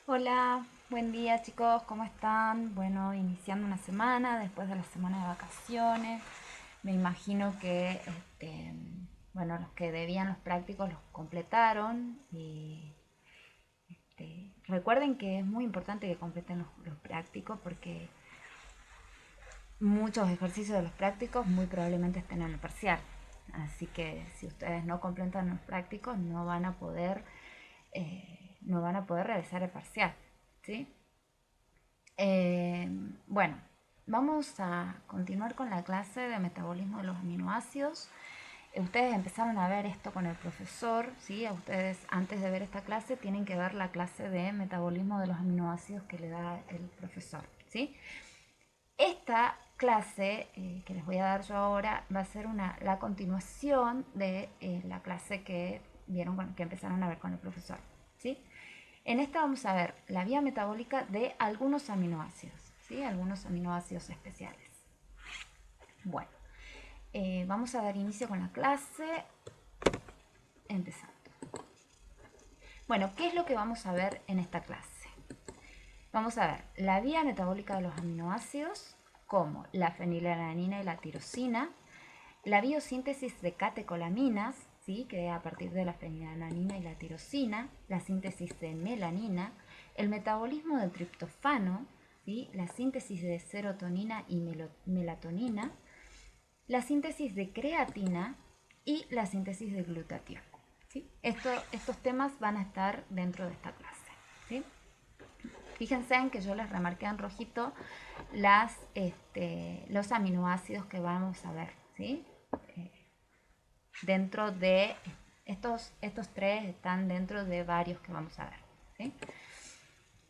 Hola, buen día chicos, ¿cómo están? Bueno, iniciando una semana, después de la semana de vacaciones. Me imagino que, bueno, los que debían los prácticos los completaron. Y recuerden que es muy importante que completen los prácticos porque muchos ejercicios de los prácticos muy probablemente estén en el parcial. Así que si ustedes no completan los prácticos no van a poder realizar el parcial, ¿sí? Eh, bueno, vamos a continuar con la clase de metabolismo de los aminoácidos. Ustedes empezaron a ver esto con el profesor, ¿sí? A ustedes antes de ver esta clase tienen que ver la clase de metabolismo de los aminoácidos que le da el profesor, ¿sí? Esta clase que les voy a dar yo ahora va a ser la continuación de la clase que vieron que empezaron a ver con el profesor, ¿sí? En esta vamos a ver la vía metabólica de algunos aminoácidos, ¿sí? Algunos aminoácidos especiales. Bueno, vamos a dar inicio con la clase, empezando. Bueno, ¿qué es lo que vamos a ver en esta clase? Vamos a ver la vía metabólica de los aminoácidos, como la fenilalanina y la tirosina, la biosíntesis de catecolaminas, ¿sí? Que a partir de la fenilalanina y la tirosina, la síntesis de melanina, el metabolismo del triptofano, ¿sí? La síntesis de serotonina y melatonina, la síntesis de creatina y la síntesis de glutatión, ¿sí? Estos temas van a estar dentro de esta clase, ¿sí? Fíjense en que yo les remarqué en rojito los aminoácidos que vamos a ver, ¿sí? Eh, Dentro de estos tres están dentro de varios que vamos a ver, ¿sí?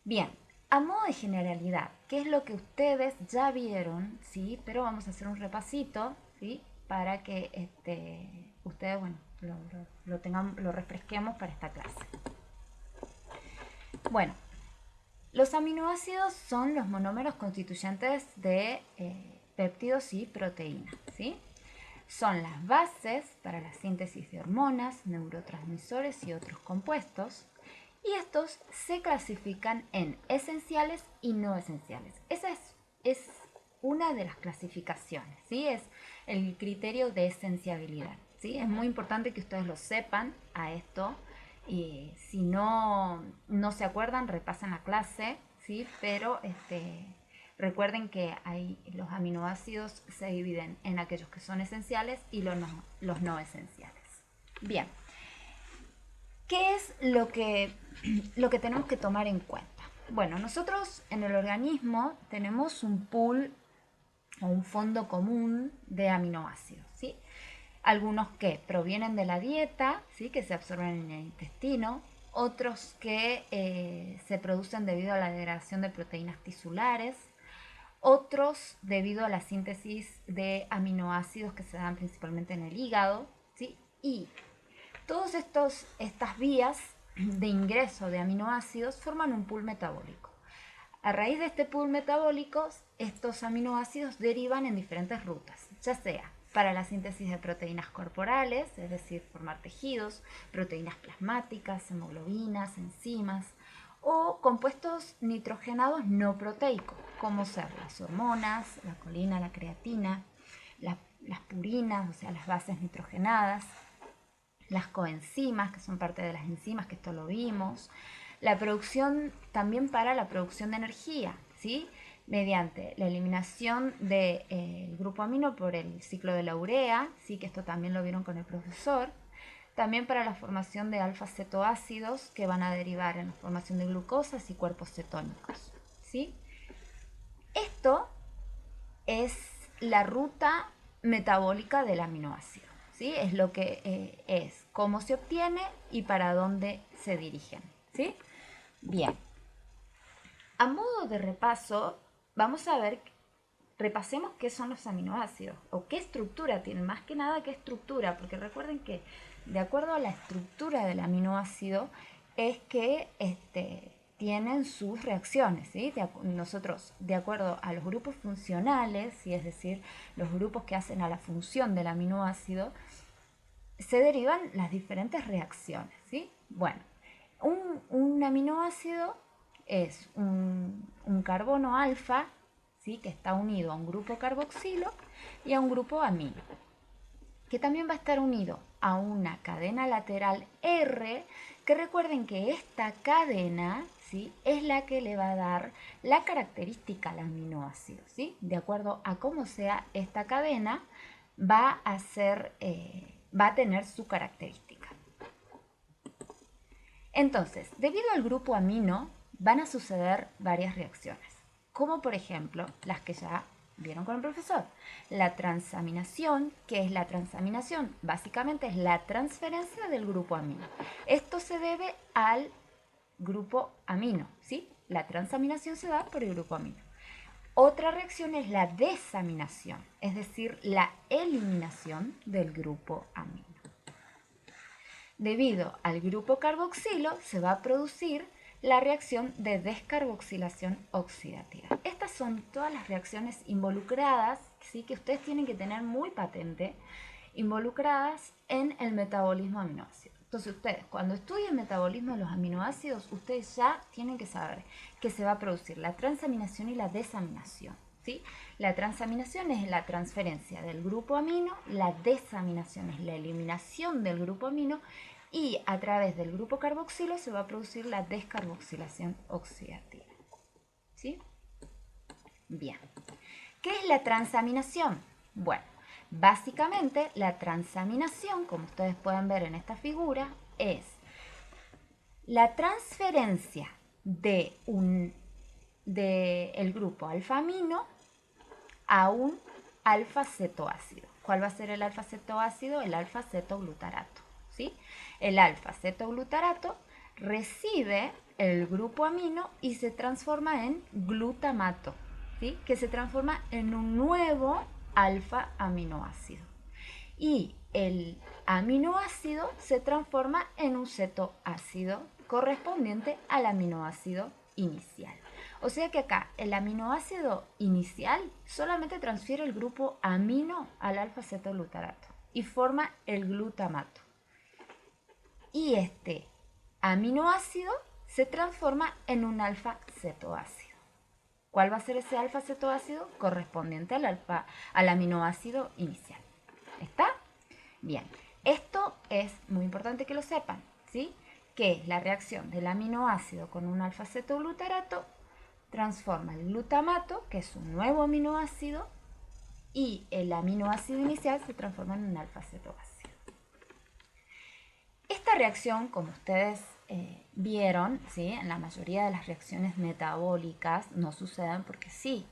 Bien, a modo de generalidad, ¿qué es lo que ustedes ya vieron? ¿Sí? Pero vamos a hacer un repasito, ¿sí? Para que ustedes, bueno, lo refresquemos para esta clase. Bueno, los aminoácidos son los monómeros constituyentes de péptidos y proteínas, ¿sí? Son las bases para la síntesis de hormonas, neurotransmisores y otros compuestos. Y estos se clasifican en esenciales y no esenciales. Esa es una de las clasificaciones, ¿sí? Es el criterio de esenciabilidad, ¿sí? Es muy importante que ustedes lo sepan a esto. Y si no se acuerdan, repasen la clase, ¿sí? Pero recuerden que los aminoácidos se dividen en aquellos que son esenciales y los no esenciales. Bien, ¿qué es lo que tenemos que tomar en cuenta? Bueno, nosotros en el organismo tenemos un pool o un fondo común de aminoácidos, ¿sí? Algunos que provienen de la dieta, ¿sí? Que se absorben en el intestino, otros que se producen debido a la degradación de proteínas tisulares, otros debido a la síntesis de aminoácidos que se dan principalmente en el hígado, ¿sí? Y todas estas vías de ingreso de aminoácidos forman un pool metabólico. A raíz de este pool metabólico, estos aminoácidos derivan en diferentes rutas, ya sea para la síntesis de proteínas corporales, es decir, formar tejidos, proteínas plasmáticas, hemoglobinas, enzimas, o compuestos nitrogenados no proteicos, como ser las hormonas, la colina, la creatina, las purinas, o sea, las bases nitrogenadas, las coenzimas, que son parte de las enzimas, que esto lo vimos, la producción también para la producción de energía, ¿sí? Mediante la eliminación del grupo amino por el ciclo de la urea, ¿sí? Que esto también lo vieron con el profesor, también para la formación de alfa-cetoácidos que van a derivar en la formación de glucosas y cuerpos cetónicos, ¿sí? Esto es la ruta metabólica del aminoácido, ¿sí? Es lo que es, cómo se obtiene y para dónde se dirigen, ¿sí? Bien, a modo de repaso, vamos a ver, repasemos qué son los aminoácidos o qué estructura tienen, más que nada qué estructura, porque recuerden que de acuerdo a la estructura del aminoácido es que tienen sus reacciones, ¿sí? Nosotros, de acuerdo a los grupos funcionales, ¿sí? Es decir, los grupos que hacen a la función del aminoácido, se derivan las diferentes reacciones, ¿sí? Bueno, un aminoácido es un carbono alfa, ¿sí? Que está unido a un grupo carboxilo y a un grupo amino, que también va a estar unido a una cadena lateral R, que recuerden que esta cadena, ¿sí? Es la que le va a dar la característica al aminoácido, ¿sí? De acuerdo a cómo sea esta cadena, va a tener su característica. Entonces, debido al grupo amino, van a suceder varias reacciones, como por ejemplo las que ya vieron con el profesor. La transaminación, ¿qué es la transaminación? Básicamente es la transferencia del grupo amino. Esto se debe al grupo amino, ¿sí? La transaminación se da por el grupo amino. Otra reacción es la desaminación, es decir, la eliminación del grupo amino. Debido al grupo carboxilo se va a producir la reacción de descarboxilación oxidativa. Estas son todas las reacciones involucradas, ¿sí? Que ustedes tienen que tener muy patente, involucradas en el metabolismo aminoácido. Entonces ustedes, cuando estudien el metabolismo de los aminoácidos, ustedes ya tienen que saber que se va a producir la transaminación y la desaminación, ¿sí? La transaminación es la transferencia del grupo amino, la desaminación es la eliminación del grupo amino y a través del grupo carboxilo se va a producir la descarboxilación oxidativa, ¿sí? Bien. ¿Qué es la transaminación? Bueno, básicamente la transaminación, como ustedes pueden ver en esta figura, es la transferencia de el grupo alfa-amino a un alfa-cetoácido. ¿Cuál va a ser el alfa-cetoácido? El alfa-cetoglutarato, ¿sí? El alfa-cetoglutarato recibe el grupo amino y se transforma en glutamato, ¿sí? Que se transforma en un nuevo alfa-aminoácido. Y el aminoácido se transforma en un cetoácido correspondiente al aminoácido inicial. O sea que acá el aminoácido inicial solamente transfiere el grupo amino al alfa-cetoglutarato y forma el glutamato. Y este aminoácido se transforma en un alfa-cetoácido. ¿Cuál va a ser ese alfa-cetoácido? Correspondiente al aminoácido inicial. ¿Está? Bien. Esto es muy importante que lo sepan, ¿sí? Que la reacción del aminoácido con un alfa-cetoglutarato transforma el glutamato, que es un nuevo aminoácido, y el aminoácido inicial se transforma en un alfa-cetoácido. Esta reacción, como ustedes vieron, ¿sí? En la mayoría de las reacciones metabólicas no suceden porque sí,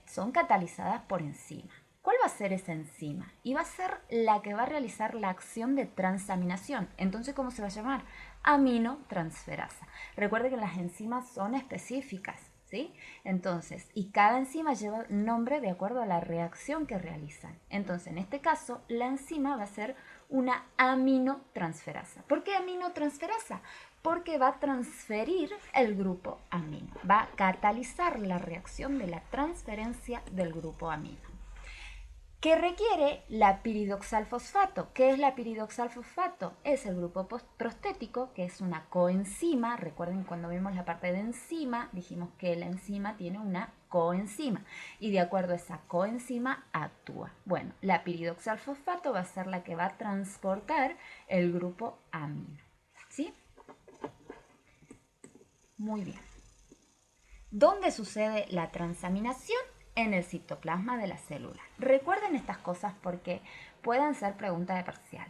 son catalizadas por enzima. ¿Cuál va a ser esa enzima? Y va a ser la que va a realizar la acción de transaminación. Entonces, ¿cómo se va a llamar? Aminotransferasa. Recuerde que las enzimas son específicas, ¿sí? Entonces, y cada enzima lleva nombre de acuerdo a la reacción que realizan. Entonces, en este caso, la enzima va a ser una aminotransferasa. ¿Por qué aminotransferasa? Porque va a transferir el grupo amino, va a catalizar la reacción de la transferencia del grupo amino, que requiere la piridoxalfosfato. ¿Qué es la piridoxalfosfato? Es el grupo prostético, que es una coenzima. Recuerden, cuando vimos la parte de enzima, dijimos que la enzima tiene una coenzima y de acuerdo a esa coenzima actúa. Bueno, la piridoxalfosfato va a ser la que va a transportar el grupo amino, ¿sí? Muy bien. ¿Dónde sucede la transaminación? En el citoplasma de la célula. Recuerden estas cosas porque pueden ser preguntas de parcial,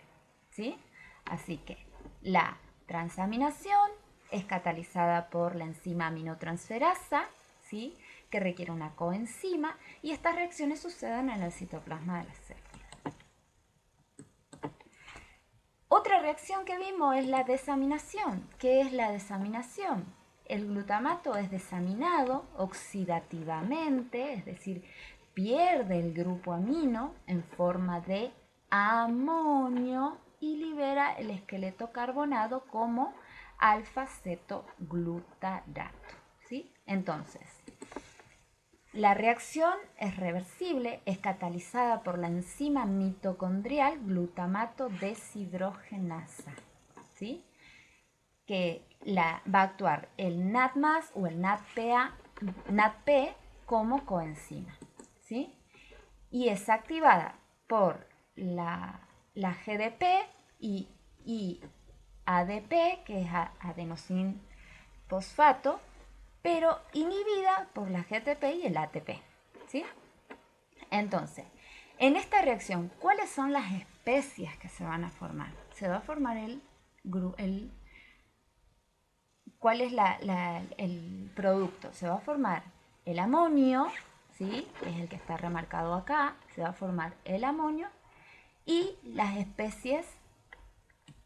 ¿sí? Así que la transaminación es catalizada por la enzima aminotransferasa, ¿sí? Que requiere una coenzima, y estas reacciones suceden en el citoplasma de la célula. Otra reacción que vimos es la desaminación. ¿Qué es la desaminación? El glutamato es desaminado oxidativamente, es decir, pierde el grupo amino en forma de amonio y libera el esqueleto carbonado como alfa-cetoglutarato, ¿sí? Entonces, la reacción es reversible, es catalizada por la enzima mitocondrial glutamato deshidrogenasa, ¿sí? que va a actuar el NAD+ o el NADP como coenzima, ¿sí? Y es activada por la GDP y ADP, que es adenosín fosfato, pero inhibida por la GTP y el ATP, ¿sí? Entonces, en esta reacción, ¿cuáles son las especies que se van a formar? Se va a formar ¿cuál es el producto? Se va a formar el amonio, ¿sí? Es el que está remarcado acá. Se va a formar el amonio y las especies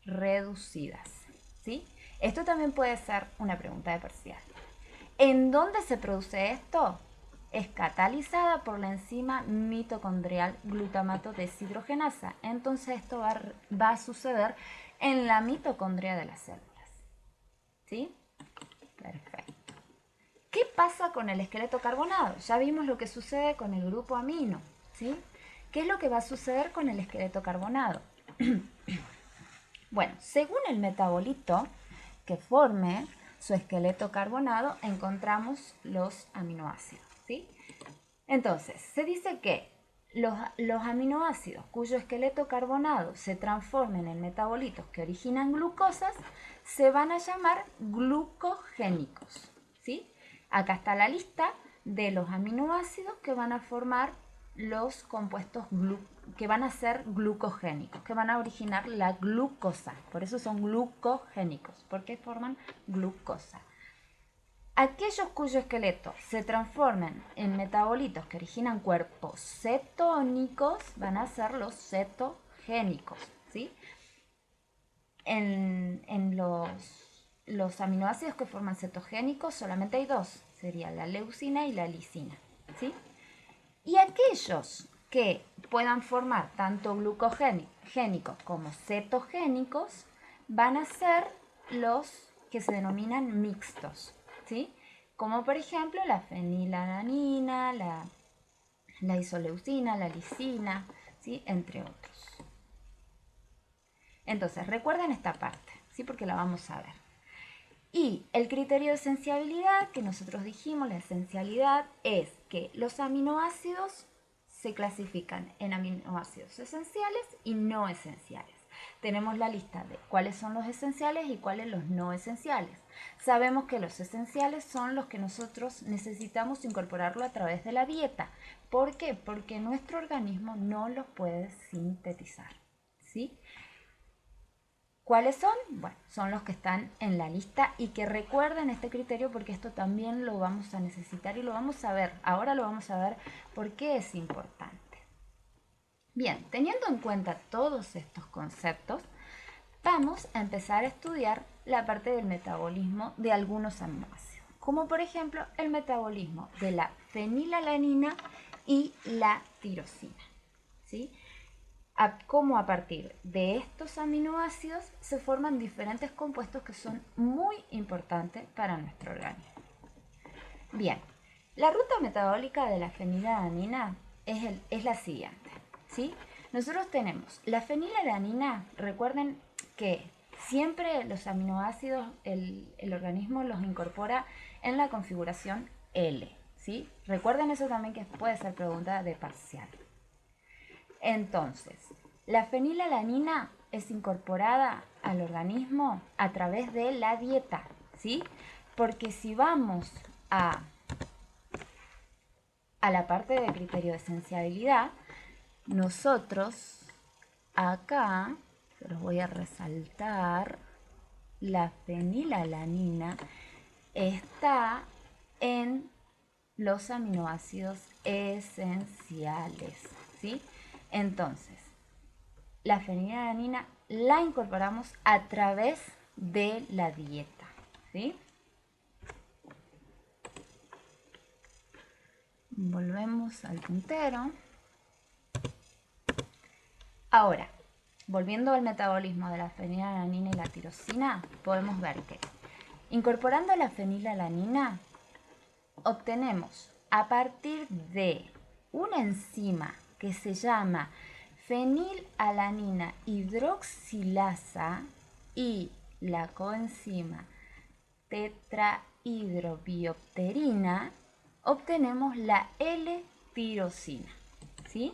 reducidas, ¿sí? Esto también puede ser una pregunta de parcial. ¿En dónde se produce esto? Es catalizada por la enzima mitocondrial glutamato deshidrogenasa. Entonces esto va a suceder en la mitocondria de las células, ¿sí? Perfecto. ¿Qué pasa con el esqueleto carbonado? Ya vimos lo que sucede con el grupo amino, ¿sí? ¿Qué es lo que va a suceder con el esqueleto carbonado? Bueno, según el metabolito que forme su esqueleto carbonado, encontramos los aminoácidos, ¿sí? Entonces, se dice que los aminoácidos cuyo esqueleto carbonado se transformen en metabolitos que originan glucosas se van a llamar glucogénicos, ¿sí? Acá está la lista de los aminoácidos que van a formar los compuestos que van a ser glucogénicos, que van a originar la glucosa. Por eso son glucogénicos, porque forman glucosa. Aquellos cuyo esqueleto se transformen en metabolitos que originan cuerpos cetónicos van a ser los cetogénicos, ¿sí? En los aminoácidos que forman cetogénicos solamente hay dos, sería la leucina y la lisina, ¿sí? Y aquellos que puedan formar tanto glucogénicos como cetogénicos van a ser los que se denominan mixtos, ¿sí? Como por ejemplo la fenilalanina, la isoleucina, la lisina, ¿sí? Entre otros. Entonces, recuerden esta parte, ¿sí? Porque la vamos a ver. Y el criterio de esenciabilidad que nosotros dijimos, la esencialidad es que los aminoácidos se clasifican en aminoácidos esenciales y no esenciales. Tenemos la lista de cuáles son los esenciales y cuáles los no esenciales. Sabemos que los esenciales son los que nosotros necesitamos incorporarlo a través de la dieta. ¿Por qué? Porque nuestro organismo no los puede sintetizar, ¿sí? ¿Cuáles son? Bueno, son los que están en la lista y que recuerden este criterio porque esto también lo vamos a necesitar y lo vamos a ver. Ahora lo vamos a ver por qué es importante. Bien, teniendo en cuenta todos estos conceptos, vamos a empezar a estudiar la parte del metabolismo de algunos aminoácidos, como por ejemplo el metabolismo de la fenilalanina y la tirosina, ¿sí? Cómo a partir de estos aminoácidos se forman diferentes compuestos que son muy importantes para nuestro organismo. Bien, la ruta metabólica de la fenilalanina es la siguiente, ¿sí? Nosotros tenemos la fenilalanina, recuerden que siempre los aminoácidos el organismo los incorpora en la configuración L, ¿sí? Recuerden eso también que puede ser pregunta de parcial. Entonces, la fenilalanina es incorporada al organismo a través de la dieta, ¿sí? Porque si vamos a la parte de criterio de esenciabilidad, nosotros acá, se los voy a resaltar, la fenilalanina está en los aminoácidos esenciales, ¿sí? Entonces, la fenilalanina la incorporamos a través de la dieta, ¿sí? Volvemos al puntero. Ahora, volviendo al metabolismo de la fenilalanina y la tirosina, podemos ver que incorporando la fenilalanina obtenemos a partir de una enzima que se llama fenilalanina hidroxilasa y la coenzima tetrahidrobiopterina, obtenemos la L-tirosina, ¿sí?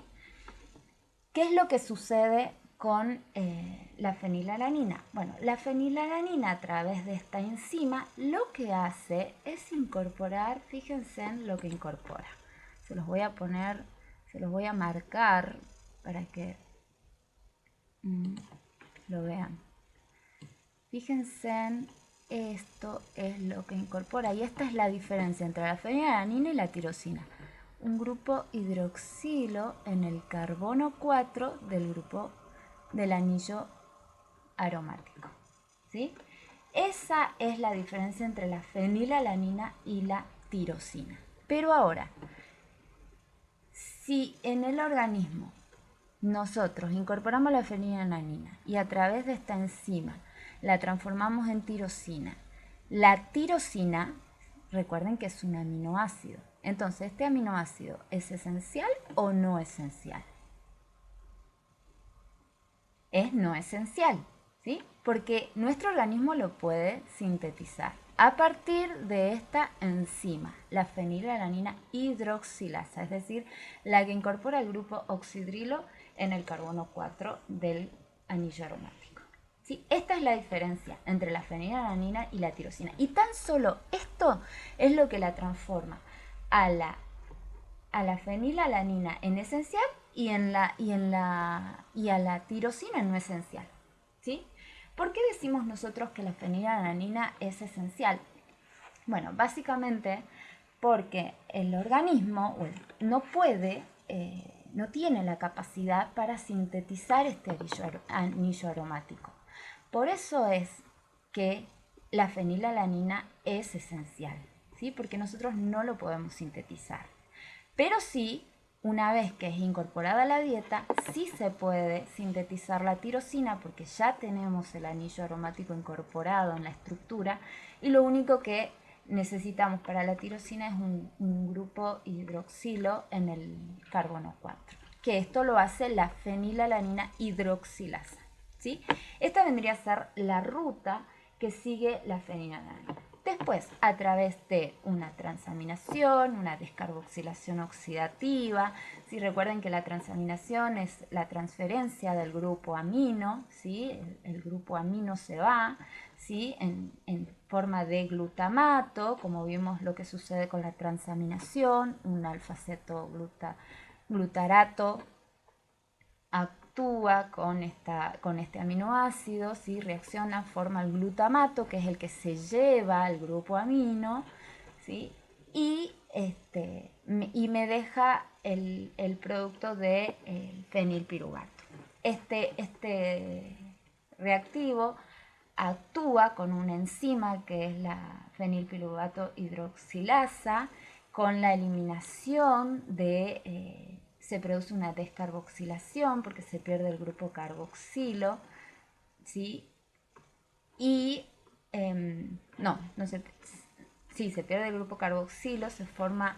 ¿Qué es lo que sucede con la fenilalanina? Bueno, la fenilalanina a través de esta enzima lo que hace es incorporar, fíjense en lo que incorpora. Se los voy a poner, se los voy a marcar para que lo vean. Fíjense en esto es lo que incorpora y esta es la diferencia entre la fenilalanina y la tirosina. Un grupo hidroxilo en el carbono 4 del grupo del anillo aromático, ¿sí? Esa es la diferencia entre la fenilalanina y la tirosina. Pero ahora, si en el organismo nosotros incorporamos la fenilalanina y a través de esta enzima la transformamos en tirosina, la tirosina, recuerden que es un aminoácido. Entonces, ¿este aminoácido es esencial o no esencial? Es no esencial, ¿sí? Porque nuestro organismo lo puede sintetizar a partir de esta enzima, la fenilalanina hidroxilasa, es decir, la que incorpora el grupo oxidrilo en el carbono 4 del anillo aromático. ¿Sí? Esta es la diferencia entre la fenilalanina y la tirosina. Y tan solo esto es lo que la transforma a la fenilalanina en esencial y a la tirosina en no esencial, ¿sí? ¿Por qué decimos nosotros que la fenilalanina es esencial? Bueno, básicamente porque el organismo no puede, no tiene la capacidad para sintetizar este anillo aromático. Por eso es que la fenilalanina es esencial, ¿sí? Porque nosotros no lo podemos sintetizar. Pero sí, una vez que es incorporada a la dieta, sí se puede sintetizar la tirosina porque ya tenemos el anillo aromático incorporado en la estructura y lo único que necesitamos para la tirosina es un grupo hidroxilo en el carbono 4, que esto lo hace la fenilalanina hidroxilasa, ¿sí? Esta vendría a ser la ruta que sigue la fenilalanina. Después, a través de una transaminación, una descarboxilación oxidativa, si recuerden que la transaminación es la transferencia del grupo amino, ¿sí? El grupo amino se va, ¿sí? en forma de glutamato, como vimos lo que sucede con la transaminación, un alfa-ceto-glutarato actúa con este aminoácido, ¿sí? Reacciona, forma el glutamato, que es el que se lleva al grupo amino, ¿sí? Y me deja el producto de fenilpiruvato. Este reactivo actúa con una enzima que es la fenilpiruvato hidroxilasa, con la eliminación de se produce una descarboxilación porque se pierde el grupo carboxilo, ¿sí? Y se pierde el grupo carboxilo, se forma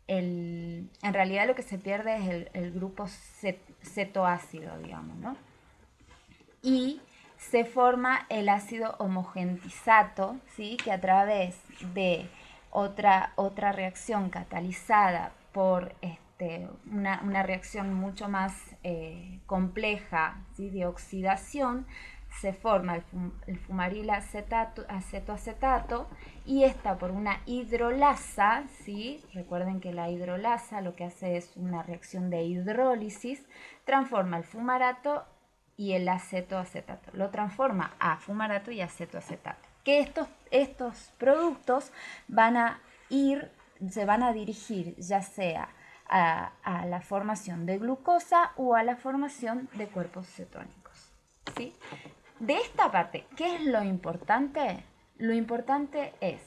en realidad lo que se pierde es el grupo cetoácido, digamos, ¿no? Y se forma el ácido homogentizato, ¿sí? Que a través de otra reacción catalizada por una reacción mucho más compleja, ¿sí? De oxidación, se forma el fumaril acetoacetato y esta por una hidrolasa, ¿sí? Recuerden que la hidrolasa lo que hace es una reacción de hidrólisis, transforma el fumarato y el acetoacetato, lo transforma a fumarato y acetoacetato. Que estos productos se van a dirigir ya sea a la formación de glucosa o a la formación de cuerpos cetónicos, ¿sí? De esta parte, ¿qué es lo importante? Lo importante es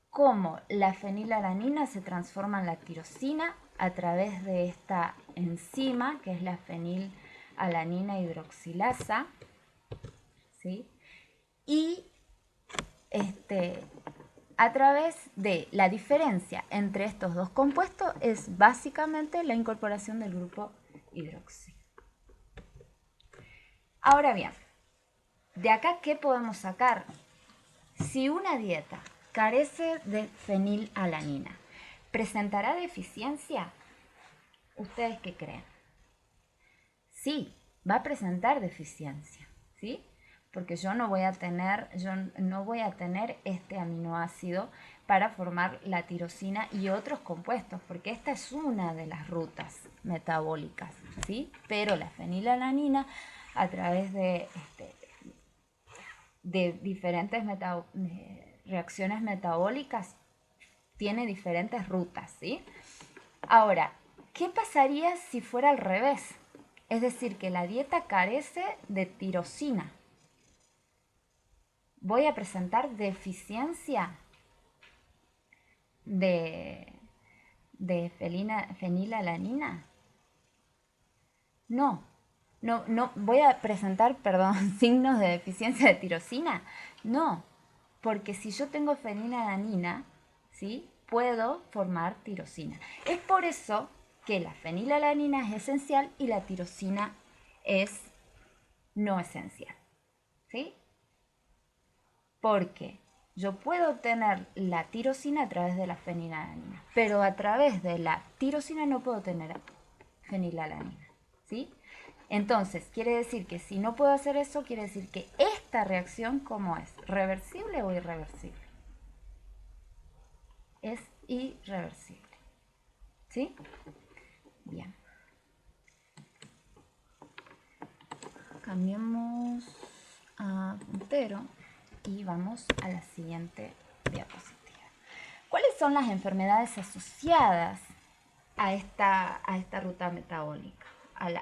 cómo la fenilalanina se transforma en la tirosina a través de esta enzima que es la fenilalanina hidroxilasa, ¿sí? Y a través de la diferencia entre estos dos compuestos es básicamente la incorporación del grupo hidroxilo. Ahora bien, de acá, ¿qué podemos sacar? Si una dieta carece de fenilalanina, ¿presentará deficiencia? ¿Ustedes qué creen? Sí, va a presentar deficiencia, ¿sí? Porque yo no voy a tener este aminoácido para formar la tirosina y otros compuestos, porque esta es una de las rutas metabólicas, ¿sí? Pero la fenilalanina, a través de diferentes reacciones metabólicas, tiene diferentes rutas, ¿sí? Ahora, ¿qué pasaría si fuera al revés? Es decir, que la dieta carece de tirosina. ¿Voy a presentar deficiencia de, fenilalanina? No, no, voy a presentar, perdón, signos de deficiencia de tirosina. No, porque si yo tengo fenilalanina, ¿sí? Puedo formar tirosina. Es por eso que la fenilalanina es esencial y la tirosina es no esencial, ¿sí? Porque yo puedo obtener la tirosina a través de la fenilalanina, pero a través de la tirosina no puedo tener fenilalanina, ¿sí? Entonces, quiere decir que si no puedo hacer eso, quiere decir que esta reacción, ¿cómo es? ¿Reversible o irreversible? Es irreversible, ¿sí? Bien. Cambiemos a puntero y vamos a la siguiente diapositiva. ¿Cuáles son las enfermedades asociadas a esta ruta metabólica?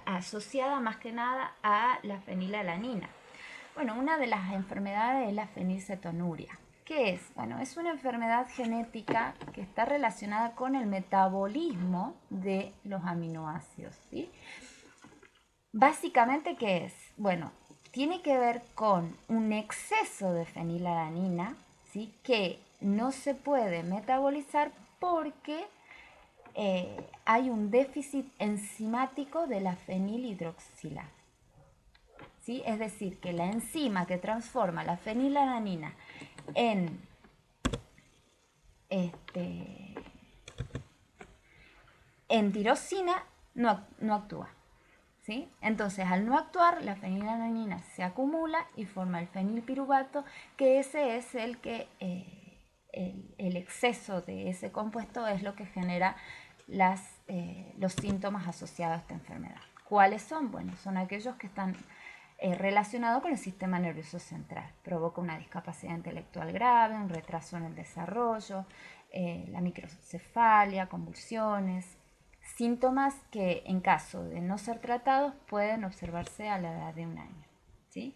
Asociada más que nada a la fenilalanina. Bueno, una de las enfermedades es la fenilcetonuria. ¿Qué es? Bueno, es una enfermedad genética que está relacionada con el metabolismo de los aminoácidos, ¿sí? Básicamente, ¿qué es? Bueno, tiene que ver con un exceso de fenilalanina, ¿sí? Que no se puede metabolizar porque hay un déficit enzimático de la fenilhidroxilasa, ¿sí? Es decir, que la enzima que transforma la fenilalanina en, en tirosina no actúa, ¿sí? Entonces, al no actuar, la fenilalanina se acumula y forma el fenilpiruvato, que ese es el que el exceso de ese compuesto es lo que genera los síntomas asociados a esta enfermedad. ¿Cuáles son? Bueno, son aquellos que están relacionados con el sistema nervioso central. Provoca una discapacidad intelectual grave, un retraso en el desarrollo, la microcefalia, convulsiones, síntomas que en caso de no ser tratados pueden observarse a la edad de 1 año, ¿sí?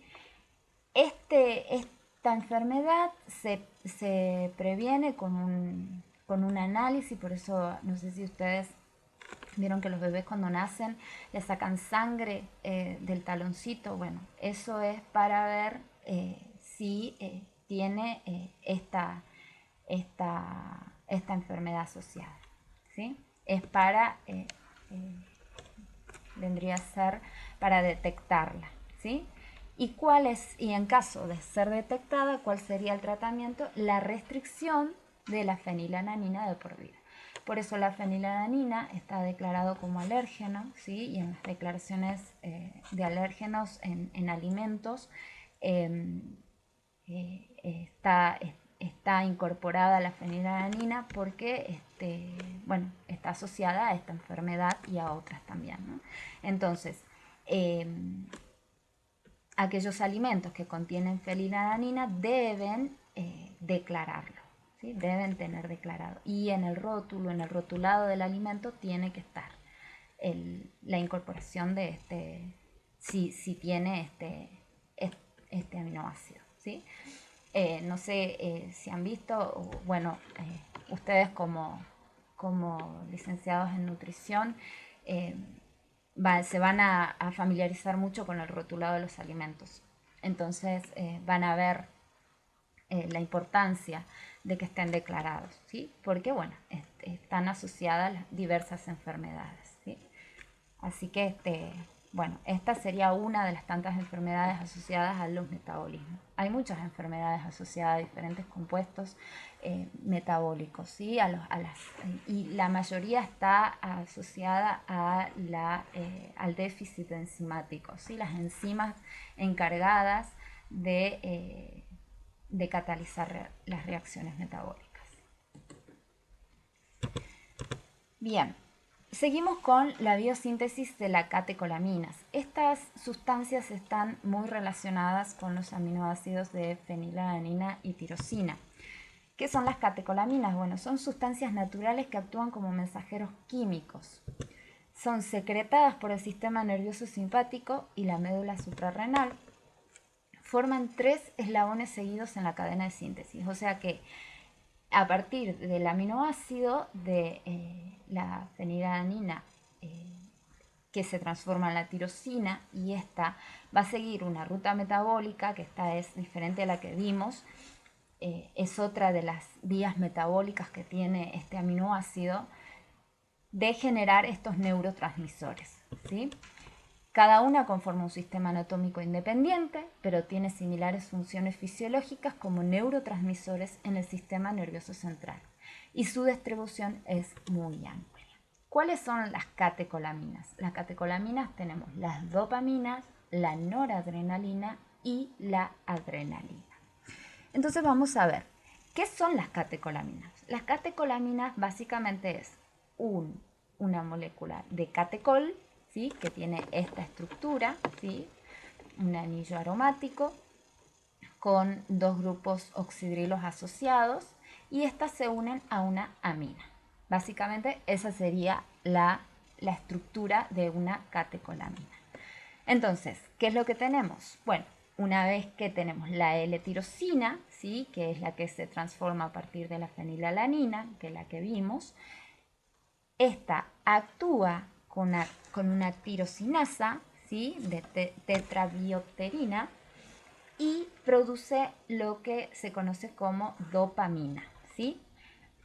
Esta enfermedad se previene con un análisis, por eso no sé si ustedes vieron que los bebés cuando nacen le sacan sangre del taloncito. Bueno, eso es para ver si tiene esta enfermedad asociada, ¿sí? Es para, vendría a ser para detectarla, ¿sí? Y en caso de ser detectada, ¿cuál sería el tratamiento? La restricción de la fenilalanina de por vida. Por eso la fenilalanina está declarado como alérgeno, ¿sí? Y en las declaraciones de alérgenos en alimentos está incorporada la fenilalanina porque bueno, está asociada a esta enfermedad y a otras también, ¿no? Entonces, aquellos alimentos que contienen fenilalanina deben declararlo, ¿sí? Deben tener declarado. Y en el rótulo, en el rotulado del alimento, tiene que estar la incorporación de si tiene este aminoácido, ¿sí? No sé si han visto, bueno, ustedes como licenciados en nutrición se van a familiarizar mucho con el rotulado de los alimentos. Entonces van a ver la importancia de que estén declarados, ¿sí? Porque, bueno, están asociadas diversas enfermedades, ¿sí? Así que, Bueno, esta sería una de las tantas enfermedades asociadas a los metabolismos. Hay muchas enfermedades asociadas a diferentes compuestos metabólicos, ¿sí? Y la mayoría está asociada a al déficit enzimático, ¿sí? Las enzimas encargadas de catalizar las reacciones metabólicas. Bien, seguimos con la biosíntesis de las catecolaminas. Estas sustancias están muy relacionadas con los aminoácidos de fenilalanina y tirosina. ¿Qué son las catecolaminas? Bueno, son sustancias naturales que actúan como mensajeros químicos. Son secretadas por el sistema nervioso simpático y la médula suprarrenal. Forman 3 eslabones seguidos en la cadena de síntesis, o sea que a partir del aminoácido de la fenilalanina que se transforma en la tirosina, y esta va a seguir una ruta metabólica, que esta es diferente a la que vimos, es otra de las vías metabólicas que tiene este aminoácido de generar estos neurotransmisores, ¿sí? Cada una conforma un sistema anatómico independiente, pero tiene similares funciones fisiológicas como neurotransmisores en el sistema nervioso central, y su distribución es muy amplia. ¿Cuáles son las catecolaminas? Las catecolaminas tenemos las dopaminas, la noradrenalina y la adrenalina. Entonces vamos a ver, ¿qué son las catecolaminas? Las catecolaminas básicamente es una molécula de catecol, ¿sí? Que tiene esta estructura, ¿sí? Un anillo aromático con 2 grupos oxidrilos asociados, y estas se unen a una amina. Básicamente esa sería la estructura de una catecolamina. Entonces, ¿qué es lo que tenemos? Bueno, una vez que tenemos la L-tirosina, ¿sí? Que es la que se transforma a partir de la fenilalanina, que es la que vimos, esta actúa con una tirosinasa, ¿sí? De tetrabiopterina, y produce lo que se conoce como dopamina, ¿sí?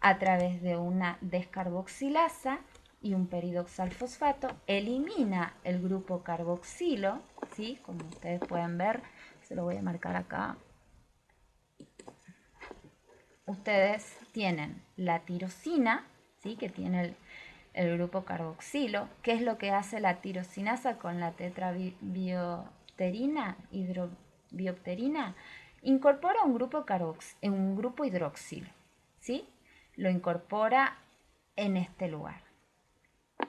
A través de una descarboxilasa y un peridoxalfosfato, elimina el grupo carboxilo, ¿sí? Como ustedes pueden ver, se lo voy a marcar acá. Ustedes tienen la tirosina, ¿sí? Que tiene el grupo carboxilo. ¿Qué es lo que hace la tirosinasa con la tetrabiopterina, hidrobiopterina? Incorpora un grupo hidroxilo, ¿sí? Lo incorpora en este lugar.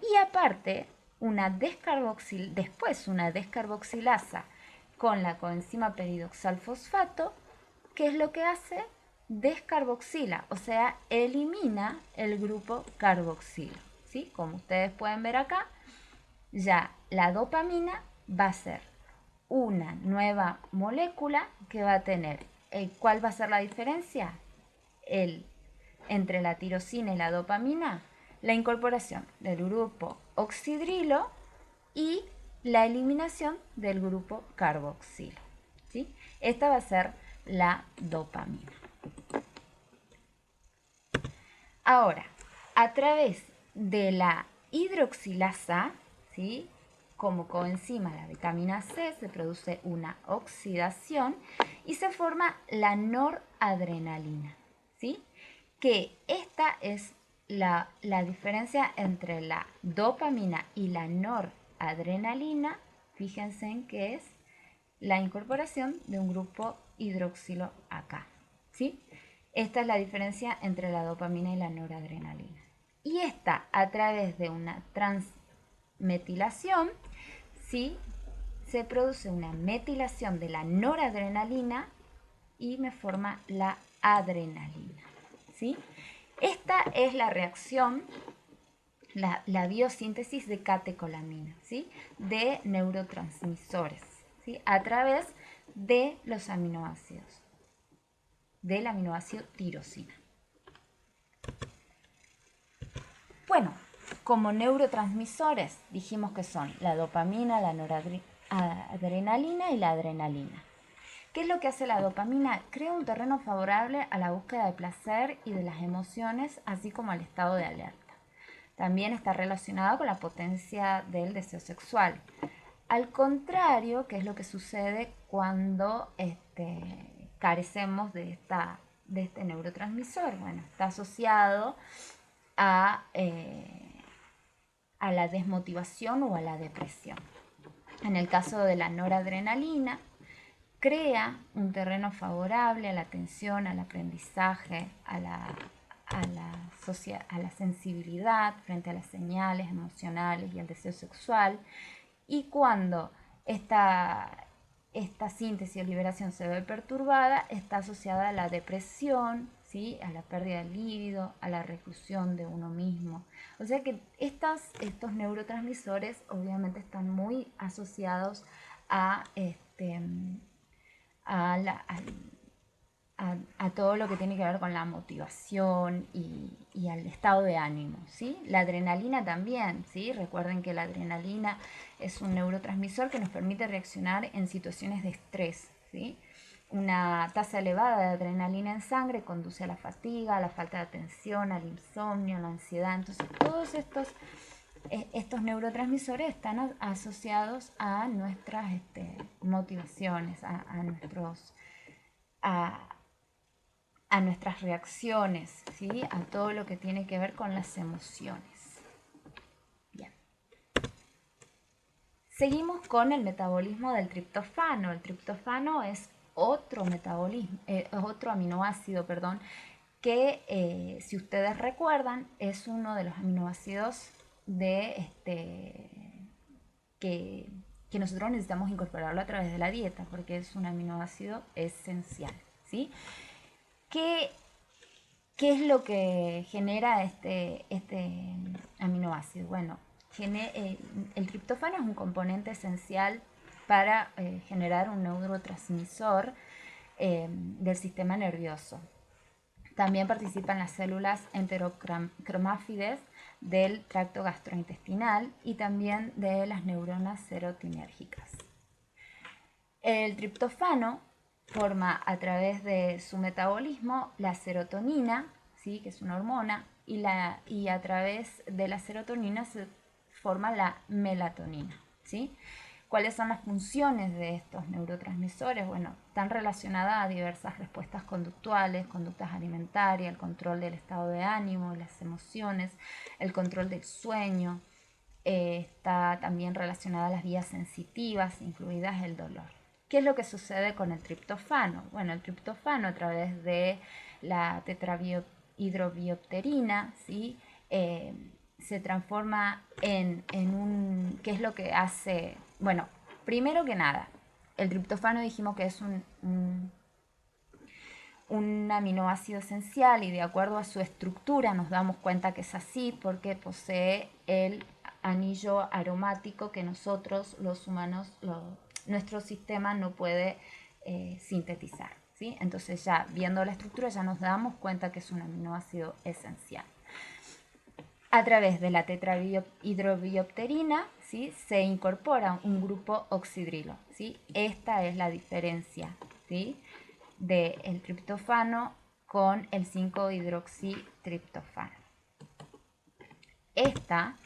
Y aparte, después una descarboxilasa con la coenzima peridoxalfosfato, ¿qué es lo que hace? Descarboxila, o sea, elimina el grupo carboxilo, ¿sí? Como ustedes pueden ver acá, ya la dopamina va a ser una nueva molécula que va a tener, ¿cuál va a ser la diferencia? Entre la tirosina y la dopamina, la incorporación del grupo oxidrilo y la eliminación del grupo carboxilo, ¿sí? Esta va a ser la dopamina. Ahora, a través de la hidroxilasa, ¿sí? Como coenzima la vitamina C, se produce una oxidación y se forma la noradrenalina, ¿sí? Que esta es la diferencia entre la dopamina y la noradrenalina. Fíjense en que es la incorporación de un grupo hidroxilo acá, ¿sí? Esta es la diferencia entre la dopamina y la noradrenalina. Y esta, a través de una transmetilación, ¿sí? Se produce una metilación de la noradrenalina y me forma la adrenalina, ¿sí? Esta es la reacción, la biosíntesis de catecolamina, ¿sí? De neurotransmisores, ¿sí? A través de los aminoácidos, del aminoácido tirosina. Bueno, como neurotransmisores dijimos que son la dopamina, la noradrenalina y la adrenalina. ¿Qué es lo que hace la dopamina? Crea un terreno favorable a la búsqueda de placer y de las emociones, así como al estado de alerta. También está relacionado con la potencia del deseo sexual. Al contrario, que es lo que sucede cuando carecemos de este neurotransmisor. Bueno, está asociado a la desmotivación o a la depresión. En el caso de la noradrenalina, crea un terreno favorable a la atención, al aprendizaje, a la sensibilidad frente a las señales emocionales y al deseo sexual. Y cuando esta síntesis o liberación se ve perturbada, está asociada a la depresión, ¿sí? A la pérdida del líbido, a la reclusión de uno mismo. O sea que estos neurotransmisores obviamente están muy asociados a, a todo lo que tiene que ver con la motivación y al estado de ánimo, ¿sí? La adrenalina también, ¿sí? Recuerden que la adrenalina es un neurotransmisor que nos permite reaccionar en situaciones de estrés, ¿sí? Una tasa elevada de adrenalina en sangre conduce a la fatiga, a la falta de atención, al insomnio, a la ansiedad. Entonces, todos estos neurotransmisores están asociados a nuestras motivaciones, a nuestras reacciones, ¿sí? A todo lo que tiene que ver con las emociones. Bien. Seguimos con el metabolismo del triptofano. El triptofano es otro aminoácido, que si ustedes recuerdan es uno de los aminoácidos que nosotros necesitamos incorporarlo a través de la dieta porque es un aminoácido esencial, ¿sí? ¿Qué es lo que genera este aminoácido? Bueno, el triptófano es un componente esencial para generar un neurotransmisor del sistema nervioso. También participan las células enterocromáfides del tracto gastrointestinal y también de las neuronas serotinérgicas. El triptófano forma a través de su metabolismo la serotonina, ¿sí? Que es una hormona, y a través de la serotonina se forma la melatonina, ¿sí? ¿Cuáles son las funciones de estos neurotransmisores? Bueno, están relacionadas a diversas respuestas conductuales, conductas alimentarias, el control del estado de ánimo, las emociones, el control del sueño. Está también relacionada a las vías sensitivas, incluidas el dolor. ¿Qué es lo que sucede con el triptofano? Bueno, el triptofano a través de la tetrahidrobiopterina, ¿sí? Se transforma en un... ¿Qué es lo que hace? Bueno, primero que nada, el triptofano dijimos que es un aminoácido esencial y de acuerdo a su estructura nos damos cuenta que es así porque posee el anillo aromático que nosotros, los humanos, nuestro sistema no puede sintetizar, ¿sí? Entonces ya viendo la estructura ya nos damos cuenta que es un aminoácido esencial. A través de la tetrahidrobiopterina, ¿sí? Se incorpora un grupo oxidrilo, ¿sí? Esta es la diferencia, ¿sí? Del triptofano con el 5-hidroxitriptofano. Esta,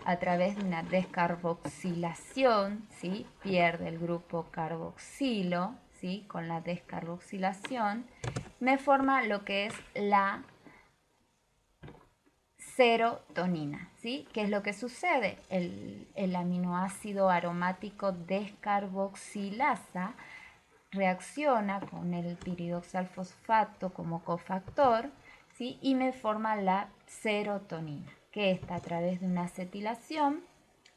a través de una descarboxilación, ¿sí? Pierde el grupo carboxilo, ¿sí? Con la descarboxilación me forma lo que es la serotonina, ¿sí? ¿Qué es lo que sucede? El aminoácido aromático descarboxilasa reacciona con el piridoxalfosfato como cofactor, ¿sí? Y me forma la serotonina, que está a través de una acetilación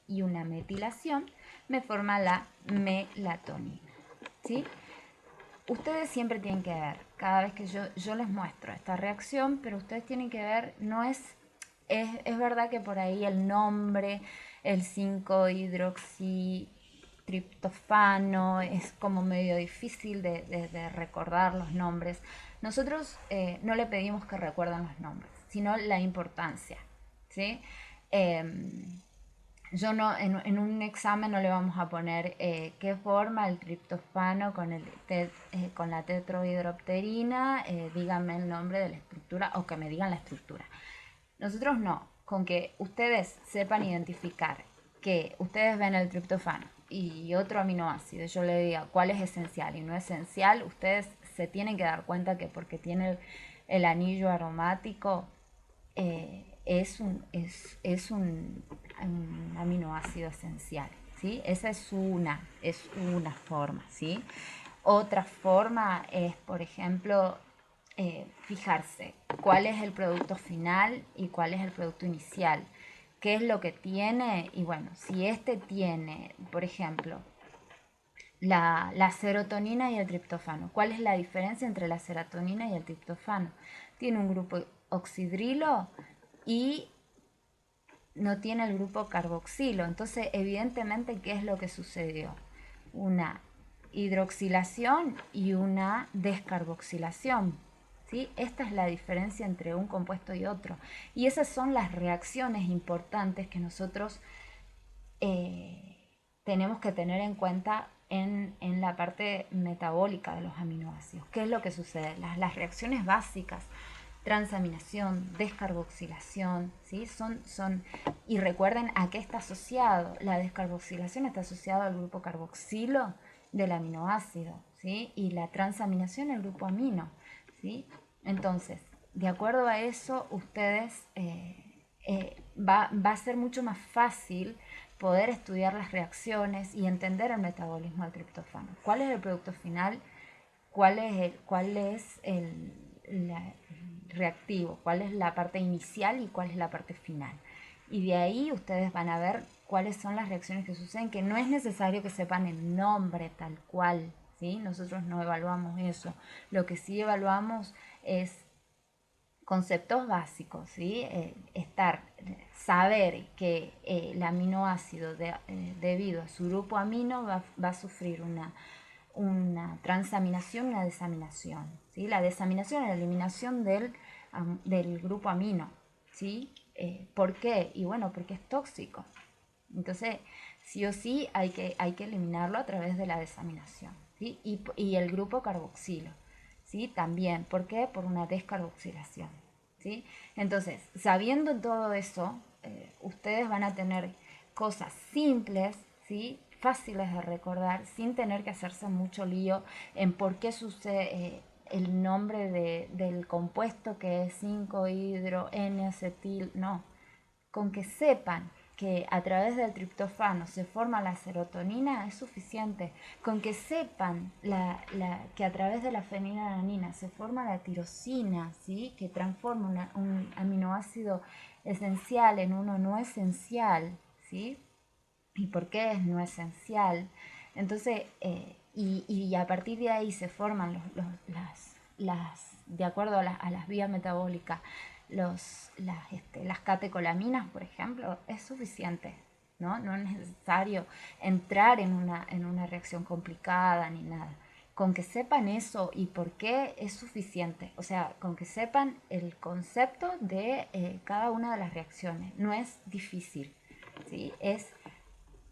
y una metilación, me forma la melatonina, ¿sí? Ustedes siempre tienen que ver, cada vez que yo les muestro esta reacción, pero ustedes tienen que ver, no es verdad que por ahí el nombre, el 5-hidroxitriptofano, es como medio difícil de recordar los nombres. Nosotros no le pedimos que recuerden los nombres, sino la importancia, ¿sí? Yo no, en un examen no le vamos a poner qué forma el triptofano con la tetrahidropterina, díganme el nombre de la estructura o que me digan la estructura. Nosotros no, con que ustedes sepan identificar que ustedes ven el triptofano y otro aminoácido, yo le diga cuál es esencial y no esencial, ustedes se tienen que dar cuenta que porque tiene el anillo aromático es un aminoácido esencial, ¿sí? Esa es una forma, ¿sí? Otra forma es, por ejemplo, fijarse cuál es el producto final y cuál es el producto inicial, qué es lo que tiene, y bueno, si este tiene, por ejemplo, la serotonina y el triptófano. ¿Cuál es la diferencia entre la serotonina y el triptófano? Tiene un grupo oxidrilo y no tiene el grupo carboxilo. Entonces, evidentemente, ¿qué es lo que sucedió? Una hidroxilación y una descarboxilación. ¿Sí? Esta es la diferencia entre un compuesto y otro. Y esas son las reacciones importantes que nosotros tenemos que tener en cuenta en la parte metabólica de los aminoácidos. ¿Qué es lo que sucede? Las reacciones básicas, transaminación, descarboxilación, ¿sí? Y recuerden a qué está asociado. La descarboxilación está asociada al grupo carboxilo del aminoácido, ¿sí? Y la transaminación al grupo amino, ¿sí? Entonces, de acuerdo a eso, ustedes va a ser mucho más fácil poder estudiar las reacciones y entender el metabolismo del triptófano. ¿Cuál es el producto final? ¿Cuál es el reactivo? ¿Cuál es la parte inicial y cuál es la parte final? Y de ahí ustedes van a ver cuáles son las reacciones que suceden, que no es necesario que sepan el nombre tal cual, ¿sí? Nosotros no evaluamos eso. Lo que sí evaluamos es conceptos básicos, ¿sí? Saber que el aminoácido debido a su grupo amino va a sufrir una transaminación y una desaminación, ¿sí? La desaminación es la eliminación del grupo amino, ¿sí? ¿Por qué? Y bueno, porque es tóxico. Entonces, sí o sí hay que eliminarlo a través de la desaminación, ¿sí? Y el grupo carboxilo, ¿sí? También, ¿por qué? Por una descarboxilación, ¿sí? Entonces, sabiendo todo eso, ustedes van a tener cosas simples, ¿sí? Fáciles de recordar, sin tener que hacerse mucho lío en por qué sucede el nombre del compuesto que es 5-hidro-N-acetil, no. Con que sepan que a través del triptófano se forma la serotonina es suficiente. Con que sepan que a través de la fenilalanina se forma la tirosina, ¿sí? Que transforma un aminoácido esencial en uno no esencial, ¿sí? ¿Y por qué es no esencial? Entonces, y a partir de ahí se forman de acuerdo a las vías metabólicas, las catecolaminas, por ejemplo, es suficiente, ¿no? No es necesario entrar en una reacción complicada ni nada. Con que sepan eso y por qué es suficiente. O sea, con que sepan el concepto de cada una de las reacciones. No es difícil, ¿sí?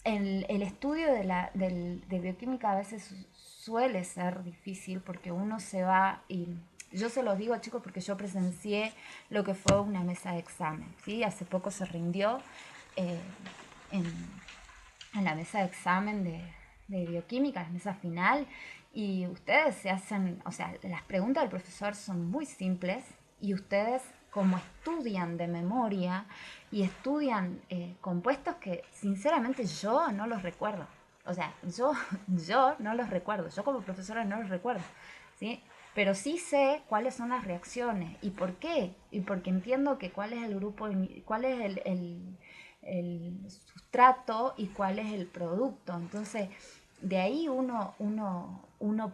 El estudio de bioquímica a veces suele ser difícil porque uno se va y yo se los digo, chicos, porque yo presencié lo que fue una mesa de examen, ¿sí? Hace poco se rindió eh, en, en la mesa de examen de bioquímica, la mesa final, y ustedes se hacen, o sea, las preguntas del profesor son muy simples y ustedes como estudian de memoria y estudian compuestos que sinceramente yo no los recuerdo. O sea, yo no los recuerdo, yo como profesora no los recuerdo, ¿sí? Pero sí sé cuáles son las reacciones y por qué. Y porque entiendo que cuál es el grupo, cuál es el sustrato y cuál es el producto. Entonces, de ahí uno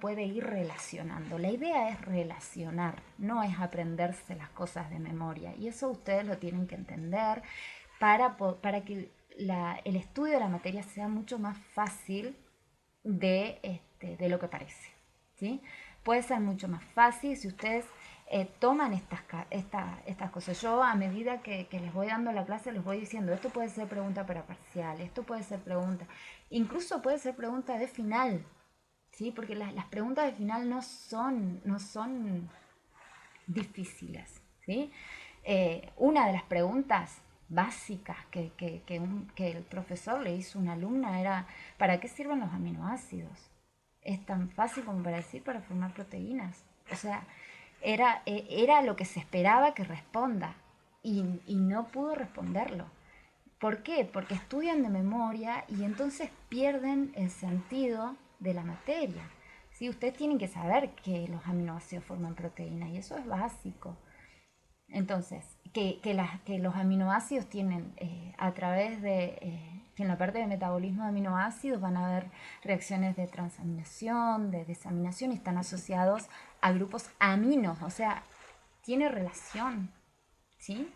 puede ir relacionando. La idea es relacionar, no es aprenderse las cosas de memoria. Y eso ustedes lo tienen que entender para que el estudio de la materia sea mucho más fácil de lo que parece, ¿sí? Puede ser mucho más fácil si ustedes toman estas cosas. Yo a medida que les voy dando la clase les voy diciendo, esto puede ser pregunta para parcial, esto puede ser pregunta, incluso puede ser pregunta de final, ¿sí? Porque las preguntas de final no son difíciles, ¿sí? Una de las preguntas básicas que el profesor le hizo a una alumna era: ¿para qué sirven los aminoácidos? Es tan fácil como para decir: para formar proteínas. O sea, era lo que se esperaba que responda y no pudo responderlo. ¿Por qué? Porque estudian de memoria y entonces pierden el sentido de la materia. ¿Sí? Ustedes tienen que saber que los aminoácidos forman proteínas y eso es básico. Entonces, que los aminoácidos tienen a través de, que en la parte de metabolismo de aminoácidos van a haber reacciones de transaminación, de desaminación y están asociados a grupos aminos, o sea, tiene relación, ¿sí?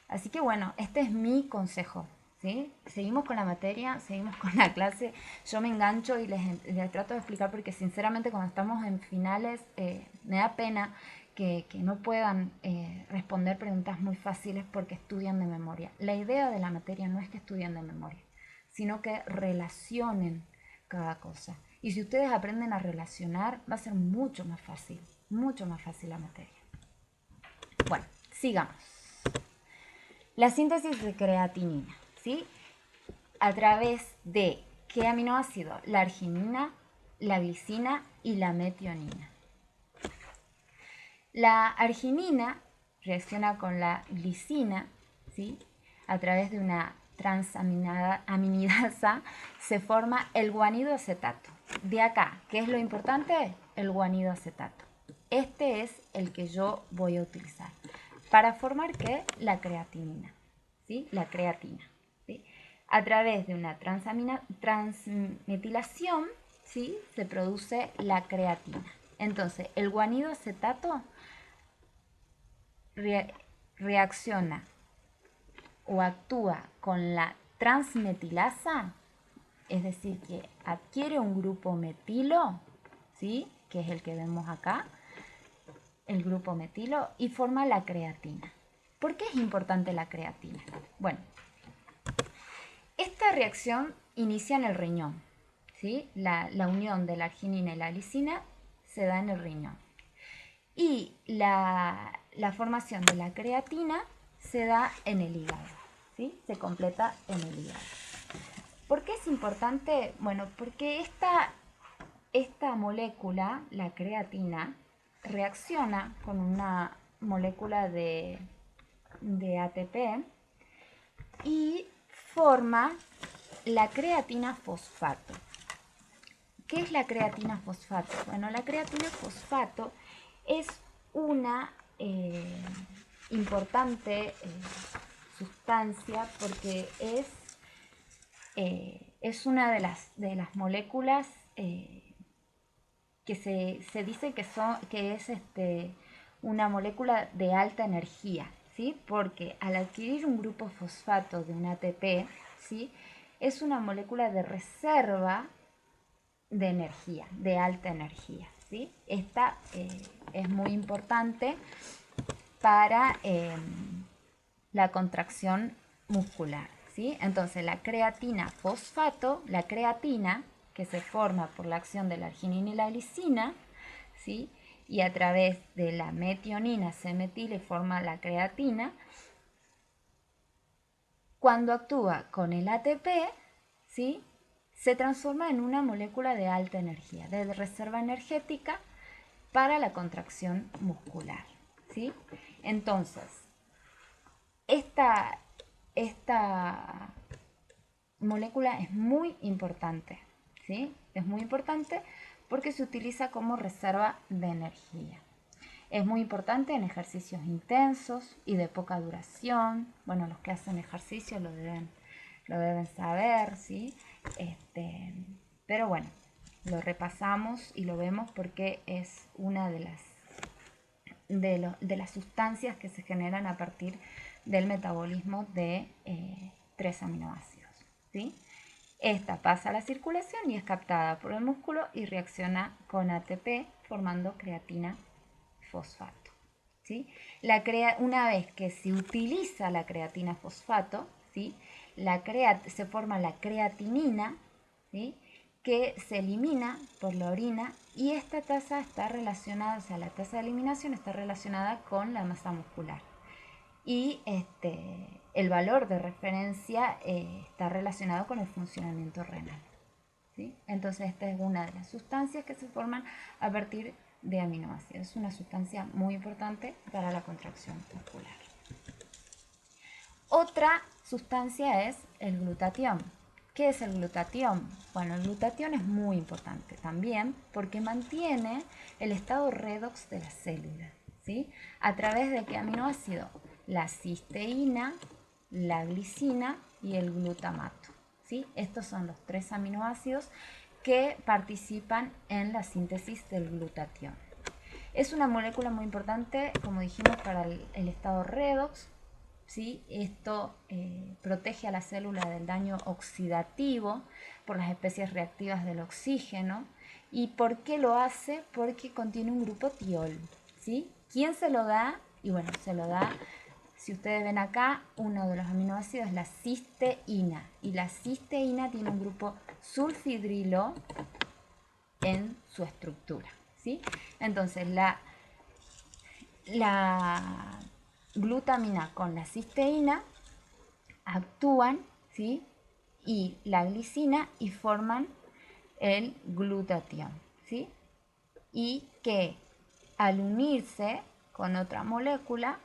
Así que bueno, este es mi consejo, ¿sí? Seguimos con la materia, seguimos con la clase, yo me engancho y les trato de explicar porque sinceramente cuando estamos en finales me da pena que no puedan responder preguntas muy fáciles porque estudian de memoria. La idea de la materia no es que estudien de memoria, sino que relacionen cada cosa. Y si ustedes aprenden a relacionar, va a ser mucho más fácil la materia. Bueno, sigamos. La síntesis de creatinina, ¿sí? A través de ¿qué aminoácido? La arginina, la glicina y la metionina. La arginina reacciona con la glicina, ¿sí? A través de una transaminidasa se forma el guanido acetato. De acá, ¿qué es lo importante? El guanido acetato. Este es el que yo voy a utilizar. ¿Para formar qué? La creatinina, ¿sí? La creatina, ¿sí? A través de una transmetilación, ¿sí? Se produce la creatina. Entonces, el guanido acetato reacciona o actúa con la transmetilasa, es decir, que adquiere un grupo metilo, ¿sí? Que es el que vemos acá, el grupo metilo, y forma la creatina. ¿Por qué es importante la creatina? Bueno, esta reacción inicia en el riñón, ¿sí? La unión de la arginina y la glicina se da en el riñón. Y la formación de la creatina se da en el hígado, ¿sí? Se completa en el hígado. ¿Por qué es importante? Bueno, porque esta molécula, la creatina, reacciona con una molécula de ATP y forma la creatina fosfato. ¿Qué es la creatina fosfato? Bueno, la creatina fosfato es una importante sustancia porque es una de las moléculas que se dice que es una molécula de alta energía, ¿sí? Porque al adquirir un grupo fosfato de un ATP, ¿sí? Es una molécula de reserva de energía, de alta energía, ¿sí? Esta es muy importante para la contracción muscular, ¿sí? Entonces la creatina fosfato, la creatina que se forma por la acción de la arginina y la glicina, ¿sí? Y a través de la metionina se metila y forma la creatina. Cuando actúa con el ATP, ¿sí? Se transforma en una molécula de alta energía, de reserva energética para la contracción muscular, ¿sí? Entonces, esta molécula es muy importante, ¿sí? Es muy importante porque se utiliza como reserva de energía. Es muy importante en ejercicios intensos y de poca duración. Bueno, los que hacen ejercicio lo deben saber, ¿sí? Pero bueno, lo repasamos y lo vemos porque es una de las sustancias que se generan a partir del metabolismo de 3 aminoácidos, ¿sí? Esta pasa a la circulación y es captada por el músculo y reacciona con ATP formando creatina fosfato, ¿sí? Una vez que se utiliza la creatina fosfato, ¿sí? Se forma la creatinina, ¿sí? Que se elimina por la orina y esta tasa está relacionada, o sea, la tasa de eliminación está relacionada con la masa muscular. y el valor de referencia está relacionado con el funcionamiento renal. ¿Sí? Entonces esta es una de las sustancias que se forman a partir de aminoácidos. Es una sustancia muy importante para la contracción muscular. Otra sustancia es el glutatión. ¿Qué es el glutatión? Bueno, el glutatión es muy importante también porque mantiene el estado redox de la célula, ¿sí? ¿A través de qué aminoácido? La cisteína, la glicina y el glutamato, ¿sí? Estos son los 3 aminoácidos que participan en la síntesis del glutatión. Es una molécula muy importante, como dijimos, para el estado redox, ¿sí? Esto protege a la célula del daño oxidativo por las especies reactivas del oxígeno. ¿Y por qué lo hace? Porque contiene un grupo tiol, ¿sí? ¿Quién se lo da? Y bueno, se lo da, si ustedes ven acá, uno de los aminoácidos es la cisteína. Y la cisteína tiene un grupo sulfidrilo en su estructura, ¿sí? Entonces la glutamina con la cisteína actúan, ¿sí? Y la glicina y forman el glutatión, ¿sí? Y que al unirse con otra molécula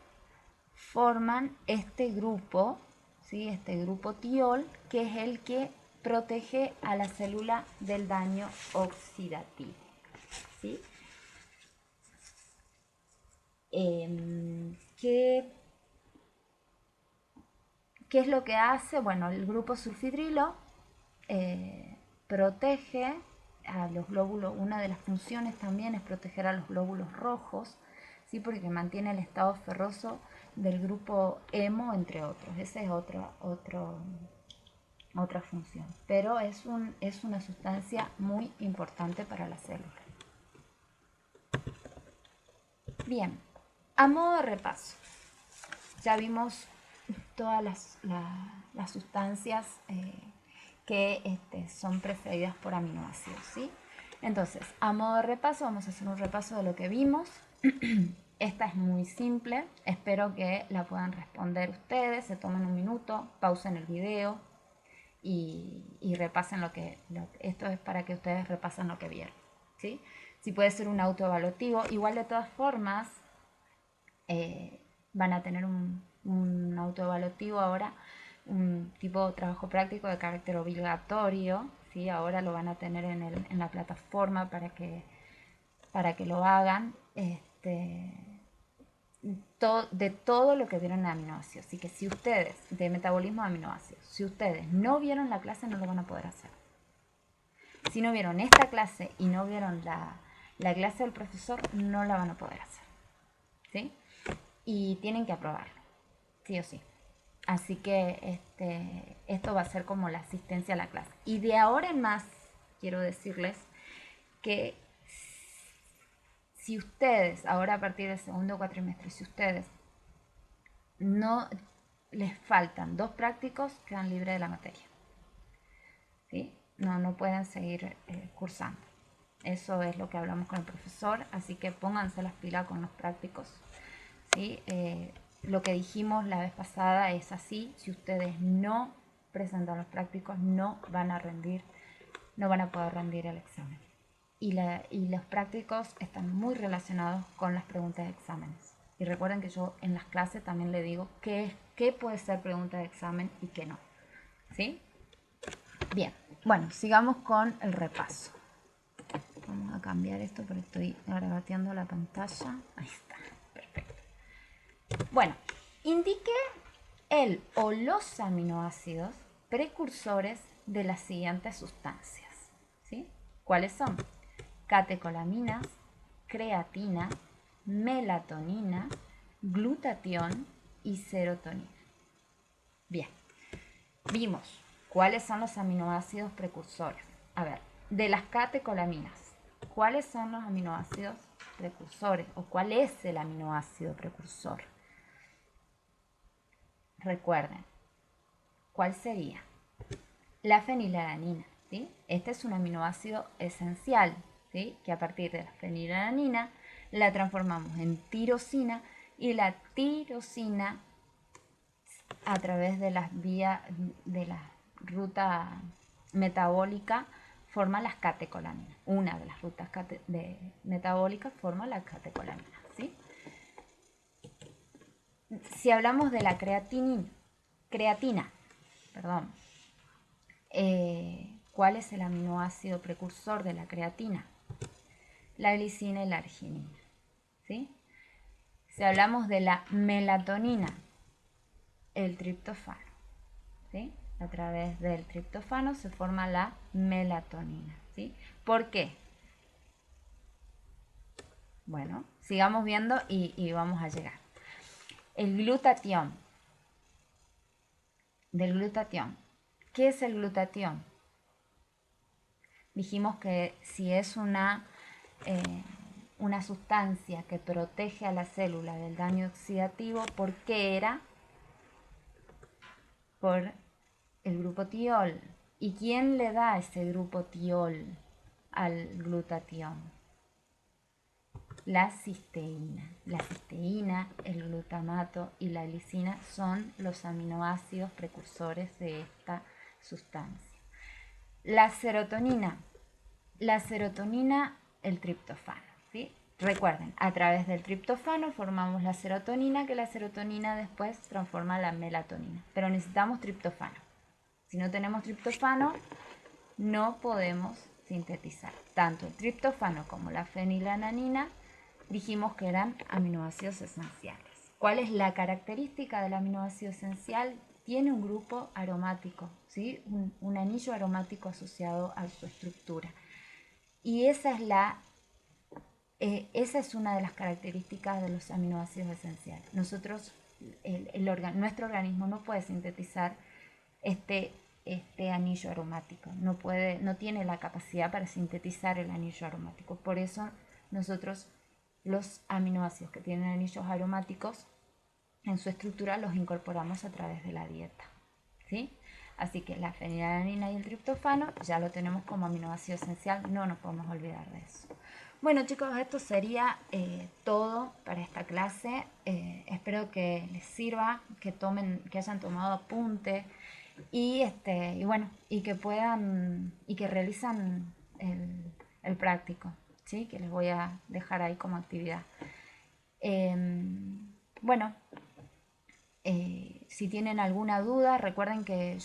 forman este grupo, ¿sí? Este grupo tiol, que es el que protege a la célula del daño oxidativo, ¿sí? ¿Qué es lo que hace? Bueno, el grupo sulfidrilo protege a los glóbulos, una de las funciones también es proteger a los glóbulos rojos, ¿sí? Porque mantiene el estado ferroso del grupo hemo, entre otros. Esa es otra función, pero es una sustancia muy importante para la célula. Bien, a modo de repaso, ya vimos todas las sustancias que son precedidas por aminoácidos, ¿sí? Entonces, a modo de repaso, vamos a hacer un repaso de lo que vimos. Esta es muy simple, espero que la puedan responder ustedes, se tomen un minuto, pausen el video y repasen esto es para que ustedes repasen lo que vieron, ¿sí? Si puede ser un autoevaluativo, igual de todas formas van a tener un autoevaluativo ahora, un tipo de trabajo práctico de carácter obligatorio, ¿sí? Ahora lo van a tener en la plataforma para que lo hagan, de todo lo que vieron en aminoácidos. Así que si ustedes, de metabolismo de aminoácidos, si ustedes no vieron la clase, no lo van a poder hacer. Si no vieron esta clase y no vieron la clase del profesor, no la van a poder hacer, ¿sí? Y tienen que aprobarlo, sí o sí. Así que esto va a ser como la asistencia a la clase. Y de ahora en más, quiero decirles que si ustedes, ahora a partir del segundo cuatrimestre, si ustedes no les faltan 2 prácticos, quedan libres de la materia, ¿sí? No pueden seguir cursando. Eso es lo que hablamos con el profesor, así que pónganse las pilas con los prácticos, ¿sí? Lo que dijimos la vez pasada es así: si ustedes no presentan los prácticos, no van a poder rendir el examen. Y los prácticos están muy relacionados con las preguntas de exámenes. Y recuerden que yo en las clases también le digo qué puede ser pregunta de examen y qué no, ¿sí? Bien, bueno, sigamos con el repaso. Vamos a cambiar esto porque estoy grabando la pantalla. Ahí está, perfecto. Bueno, indique el o los aminoácidos precursores de las siguientes sustancias, ¿sí? ¿Cuáles son? Catecolaminas, creatina, melatonina, glutatión y serotonina. Bien, vimos cuáles son los aminoácidos precursores. A ver, de las catecolaminas, ¿cuáles son los aminoácidos precursores o cuál es el aminoácido precursor? Recuerden, ¿cuál sería? La fenilalanina, ¿sí? Este es un aminoácido esencial, ¿sí? Que a partir de la fenilalanina la transformamos en tirosina y la tirosina a través de las vías de la ruta metabólica forma las catecolaminas. Una de las rutas metabólicas forma la catecolamina, ¿sí? Si hablamos de la creatina, perdón, ¿cuál es el aminoácido precursor de la creatina? La glicina y la arginina, ¿sí? Si hablamos de la melatonina, el triptofano, ¿sí? A través del triptofano se forma la melatonina, ¿sí? ¿Por qué? Bueno, sigamos viendo y vamos a llegar. El glutatión. Del glutatión. ¿Qué es el glutatión? Dijimos que si es una sustancia que protege a la célula del daño oxidativo, ¿por qué era? Por el grupo tiol. ¿Y quién le da ese grupo tiol al glutatión? La cisteína. La cisteína, el glutamato y la glicina son los aminoácidos precursores de esta sustancia. La serotonina. La serotonina, el triptofano, ¿sí? Recuerden, a través del triptofano formamos la serotonina, que la serotonina después transforma la melatonina. Pero necesitamos triptofano. Si no tenemos triptofano, no podemos sintetizar. Tanto el triptofano como la fenilalanina dijimos que eran aminoácidos esenciales. ¿Cuál es la característica del aminoácido esencial? Tiene un grupo aromático, ¿sí? Un anillo aromático asociado a su estructura. Y esa es una de las características de los aminoácidos esenciales. Nuestro organismo no puede sintetizar este anillo aromático, no tiene la capacidad para sintetizar el anillo aromático. Por eso nosotros los aminoácidos que tienen anillos aromáticos en su estructura los incorporamos a través de la dieta, ¿sí? Así que la fenilalanina y el triptofano ya lo tenemos como aminoácido esencial, no nos podemos olvidar de eso. Bueno, chicos, esto sería todo para esta clase. Espero que les sirva, que hayan tomado apunte y bueno, y que puedan y que realizan el práctico, ¿sí? Que les voy a dejar ahí como actividad. Bueno, si tienen alguna duda, recuerden que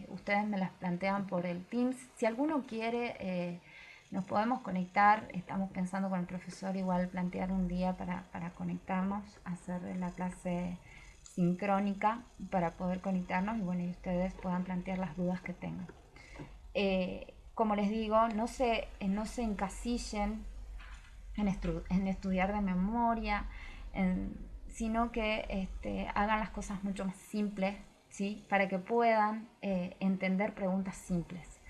ustedes me las plantean por el Teams. Si alguno quiere, nos podemos conectar. Estamos pensando con el profesor igual plantear un día para conectarnos, hacer la clase sincrónica para poder conectarnos y bueno, y ustedes puedan plantear las dudas que tengan. Como les digo, no se encasillen en estudiar de memoria, sino que hagan las cosas mucho más simples, ¿sí? Para que puedan entender preguntas simples.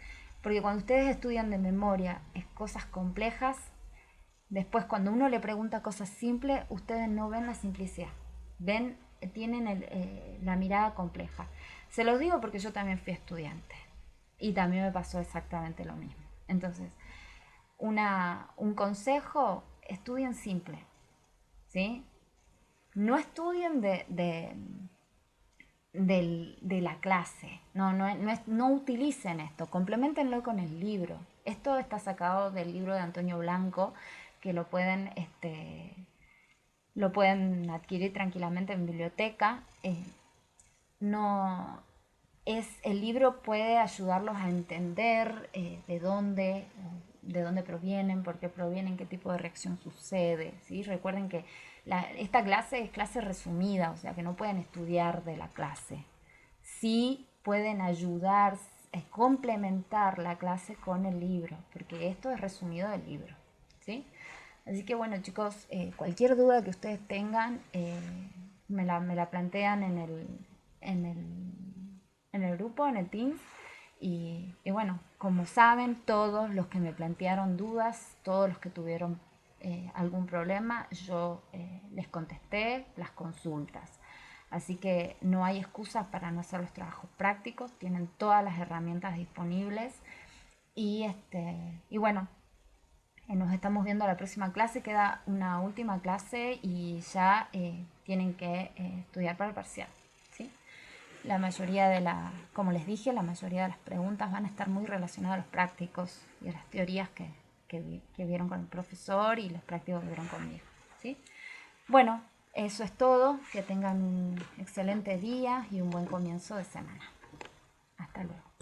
Porque cuando ustedes estudian de memoria cosas complejas, después cuando uno le pregunta cosas simples, ustedes no ven la simplicidad, tienen la mirada compleja. Se los digo porque yo también fui estudiante y también me pasó exactamente lo mismo. Entonces, un consejo, estudien simple, ¿sí? No estudien de la clase, no utilicen esto, complementenlo con el libro. Esto está sacado del libro de Antonio Blanco, que lo pueden adquirir tranquilamente en biblioteca. El libro puede ayudarlos a entender de dónde provienen, por qué provienen, qué tipo de reacción sucede, ¿sí? Recuerden que esta clase es clase resumida, o sea que no pueden estudiar de la clase. Sí pueden ayudar, complementar la clase con el libro, porque esto es resumido del libro, ¿sí? Así que bueno, chicos, cualquier duda que ustedes tengan, me la plantean en el grupo, en el Teams. Y bueno, como saben, todos los que me plantearon dudas, todos los que tuvieron algún problema, yo les contesté las consultas. Así que no hay excusas para no hacer los trabajos prácticos, tienen todas las herramientas disponibles. Y bueno, nos estamos viendo la próxima clase, queda una última clase y ya tienen que estudiar para el parcial, ¿sí? la mayoría como les dije, la mayoría de las preguntas van a estar muy relacionadas a los prácticos y a las teorías que vieron con el profesor y los prácticos que vieron conmigo, ¿sí? Bueno, eso es todo. Que tengan un excelente día y un buen comienzo de semana. Hasta luego.